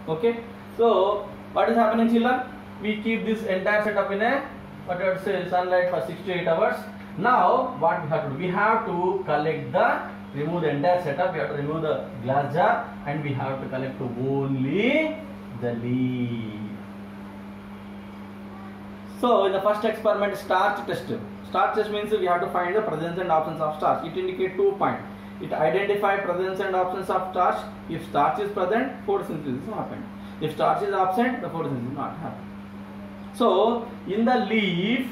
Okay, so what is happening, children? We keep this entire setup in a sunlight for 6 to 8 hours. Now what we have to do? We have to remove the entire setup. We have to remove the glass jar and we have to collect only the leaf. So in the first experiment, starch test. Starch test means we have to find the presence and absence of starch. It indicates 2 points. It identifies presence and absence of starch. If starch is present, photosynthesis is happened. If starch is absent, the photosynthesis is not happened. So in the leaf,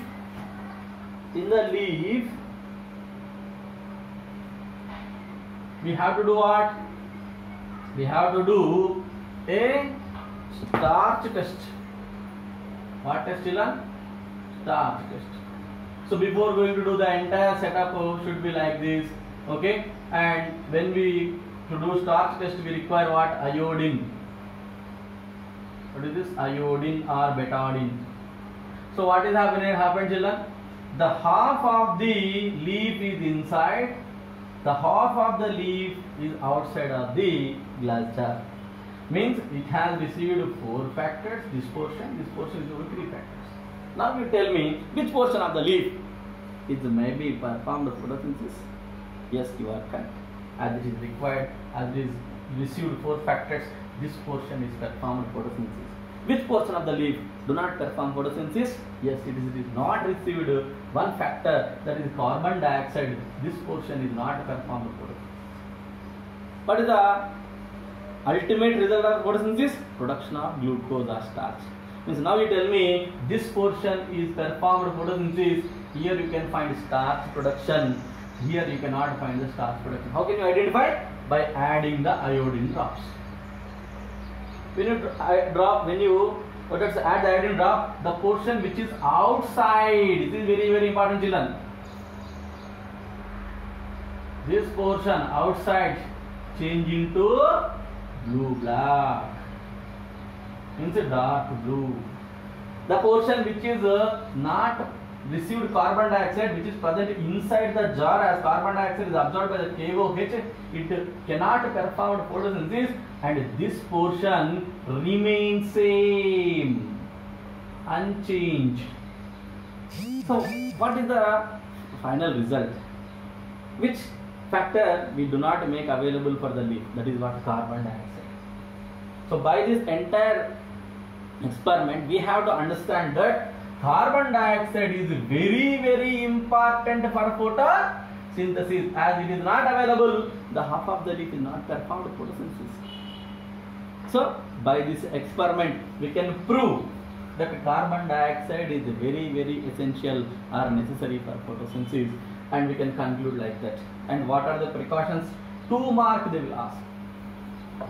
we have to do what? We have to do a starch test. What test, children? Starch test. So before going to do the entire setup should be like this, okay? And when we to do starch test, we require what? Iodine. What is this? Iodine or betadine. So what is happened, children? The half of the leaf is inside, the half of the leaf is outside of the glass jar. Means it has received 4 factors. This portion is over 3 factors. Now you tell me which portion of the leaf is maybe performed photosynthesis. Yes, you are correct. As it is required, as it is received 4 factors, this portion is performed photosynthesis. Which portion of the leaf do not perform photosynthesis? Yes, it is not received 1 factor, that is carbon dioxide. This portion is not performed photosynthesis. What is the ultimate result of photosynthesis? Production of glucose or starch. Means now you tell me this portion is performed photosynthesis. Here you can find starch production. Here you cannot find the starch production. How can you identify? By adding the iodine drops. When you add the iodine drop, the portion which is outside, this is very, very important, children. This portion outside change into blue-black, means dark blue. The portion which is not received carbon dioxide, which is present inside the jar, as carbon dioxide is absorbed by the KOH, it cannot perform photosynthesis, and this portion remains same, unchanged. So what is the final result? Which factor we do not make available for the leaf? That is what? Carbon dioxide. So by this entire experiment, we have to understand that carbon dioxide is very, very important for photosynthesis. As it is not available, the half of the leaf is not performed photosynthesis. So by this experiment, we can prove that carbon dioxide is very, very essential or necessary for photosynthesis, and we can conclude like that. And what are the precautions? 2 marks they will ask.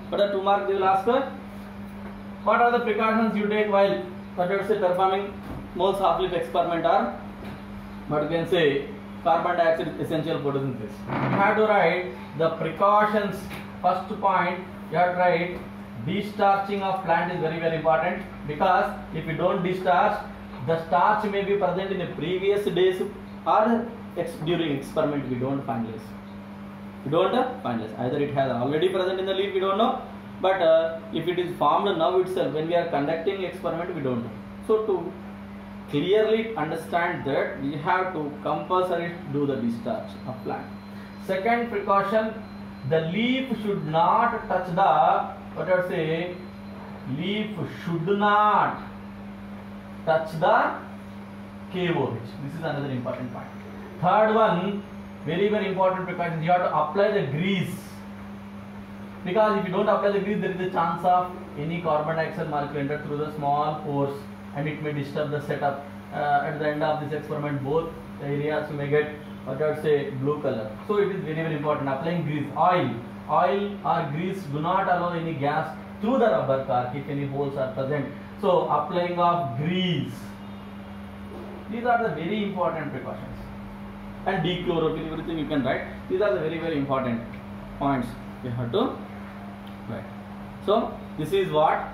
What are 2 marks they will ask? What are the precautions you take while performing Mohs half-leaf experiment, or what you can say carbon dioxide is essential photosynthesis? You have to write the precautions. First point, you have to write destarching of plant is very, very important, because if you don't destarch, the starch may be present in the previous days or during experiment we don't find less. We don't find less. Either it has already present in the leaf, we don't know, but if it is formed now itself when we are conducting experiment, we don't know. So to clearly understand that, we have to compulsory do the discharge of plant. Second precaution, the leaf should not touch the, leaf should not touch the KOH. This is another important point. Third one, very, very important precaution, you have to apply the grease. Because if you don't apply the grease, there is a chance of any carbon dioxide molecule enter through the small pores, and it may disturb the setup. At the end of this experiment, both areas may get blue color. So it is very, very important. Applying grease, oil or grease do not allow any gas through the rubber cork if any holes are present. So applying of grease, these are the very important precautions. And dechlorophyll, everything you can write. These are the very, very important points you have to write. So this is what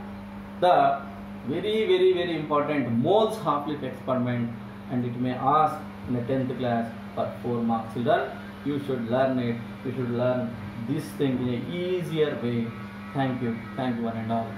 the very, very, very important Mohs half-leaf experiment, and it may ask in the 10th class for 4 marks. Children, you should learn it. You should learn this thing in an easier way. Thank you one and all.